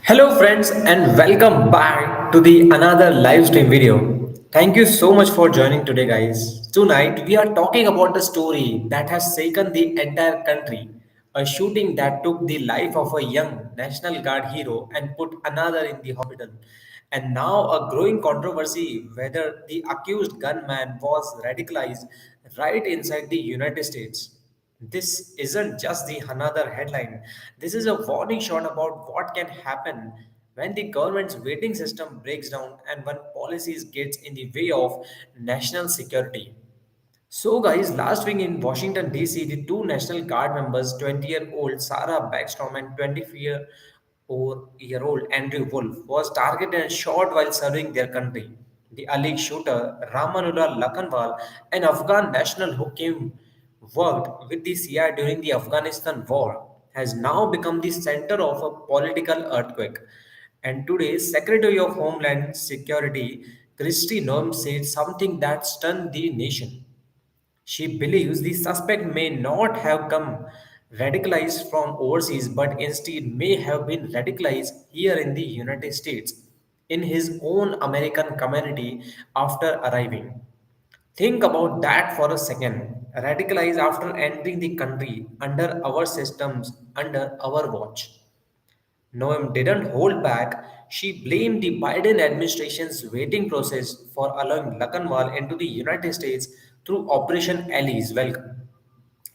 Hello friends and welcome back to the another live stream video. Thank you so much for joining today guys. Tonight we are talking about the story that has shaken the entire country. A shooting that took the life of a young National Guard hero and put another in the hospital. And now a growing controversy whether the accused gunman was radicalized right inside the United States. This isn't just the another headline. This is a warning shot about what can happen when the government's waiting system breaks down and when policies gets in the way of national security. So, guys, last week in Washington, D.C., the two National Guard members, 20-year-old Sarah Backstrom and 24-year-old Andrew Wolf, was targeted and shot while serving their country. The alleged shooter, Ramanullah Lakanwal, an Afghan national who came worked with the CIA during the Afghanistan war, has now become the center of a political earthquake. And today's Secretary of Homeland Security, Kristi Noem, said something that stunned the nation. She believes the suspect may not have come radicalized from overseas but instead may have been radicalized here in the United States in his own American community after arriving. Think about that for a second. Radicalized after entering the country under our systems, under our watch. Noem didn't hold back. She blamed the Biden administration's waiting process for allowing Lakanwal into the United States through Operation Ellie's welcome.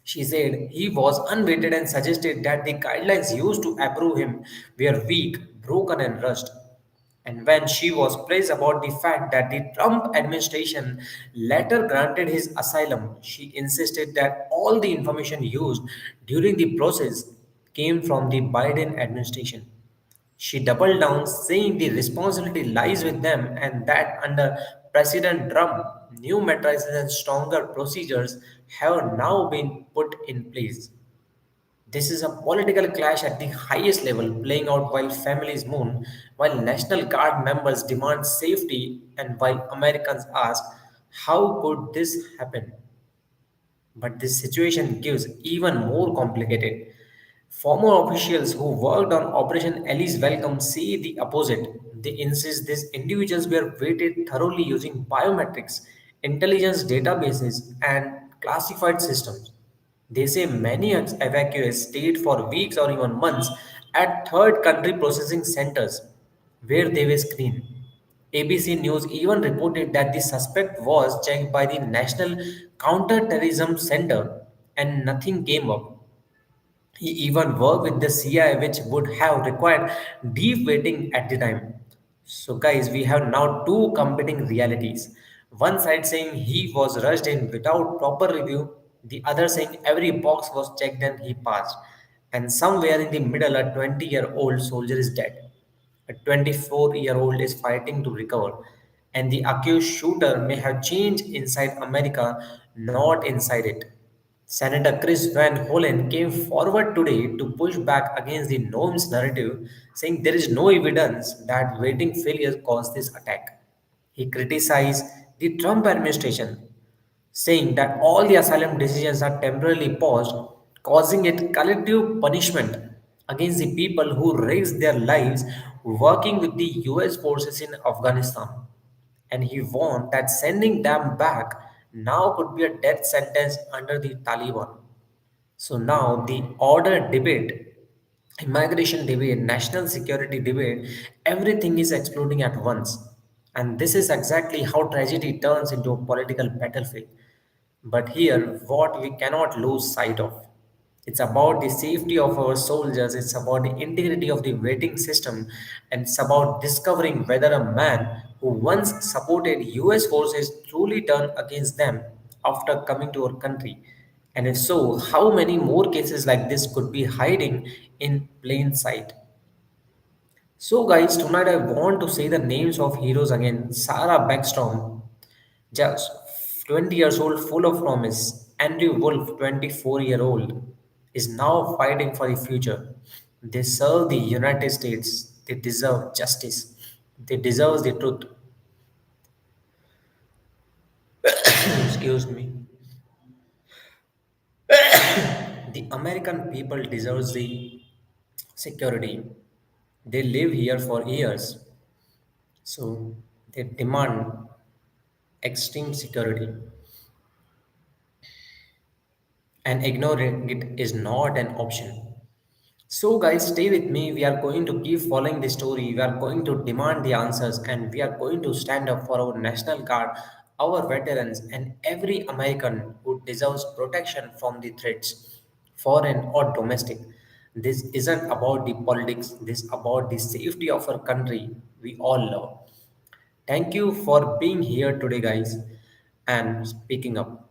She said he was unweighted and suggested that the guidelines used to approve him were weak, broken, and rushed. And when she was praised about the fact that the Trump administration later granted his asylum, she insisted that all the information used during the process came from the Biden administration. She doubled down, saying the responsibility lies with them and that under President Trump, new matrices and stronger procedures have now been put in place. This is a political clash at the highest level, playing out while families mourn, while National Guard members demand safety, and while Americans ask, how could this happen? But this situation gives even more complicated. Former officials who worked on Operation Ellie's Welcome say the opposite. They insist these individuals were vetted thoroughly using biometrics, intelligence databases, and classified systems. They say many evacuees stayed for weeks or even months at third country processing centers where they were screened. ABC News even reported that the suspect was checked by the National Counterterrorism Center and nothing came up. He even worked with the CIA, which would have required deep waiting at the time. So, guys, we have now two competing realities. One side saying he was rushed in without proper review, the other saying every box was checked and he passed. And somewhere in the middle, a 20-year-old soldier is dead. A 24-year-old is fighting to recover. And the accused shooter may have changed inside America, not inside it. Senator Chris Van Hollen came forward today to push back against the norms narrative, saying there is no evidence that waiting failure caused this attack. He criticized the Trump administration, saying that all the asylum decisions are temporarily paused, causing it collective punishment against the people who risked their lives working with the US forces in Afghanistan. And he warned that sending them back now could be a death sentence under the Taliban. So now the order debate, immigration debate, national security debate, everything is exploding at once. And this is exactly how tragedy turns into a political battlefield. But here, what we cannot lose sight of. It's about the safety of our soldiers, it's about the integrity of the waiting system, and it's about discovering whether a man who once supported US forces truly turned against them after coming to our country. And if so, how many more cases like this could be hiding in plain sight? So, guys, tonight I want to say the names of heroes again. Sarah Backstrom, just 20 years old, full of promise. Andrew Wolf, 24-year-old, is now fighting for the future. They serve the United States. They deserve justice. They deserve the truth. Excuse me. The American people deserves the security. They live here for years, so they demand extreme security. And ignoring it is not an option. So, guys, stay with me. We are going to keep following the story. We are going to demand the answers, and we are going to stand up for our National Guard, our veterans, and every American who deserves protection from the threats, foreign or domestic. This isn't about the politics, this is about the safety of our country we all love. Thank you for being here today, guys, and speaking up.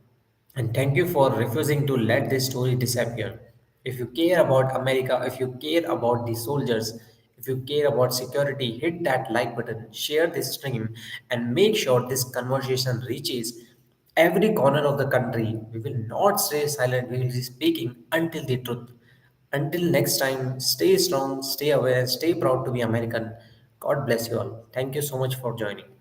And thank you for refusing to let this story disappear. If you care about America, if you care about the soldiers, if you care about security, hit that like button, share this stream, and make sure this conversation reaches every corner of the country. We will not stay silent, we will be speaking until the truth. Until next time, stay strong, stay aware, stay proud to be American. God bless you all. Thank you so much for joining.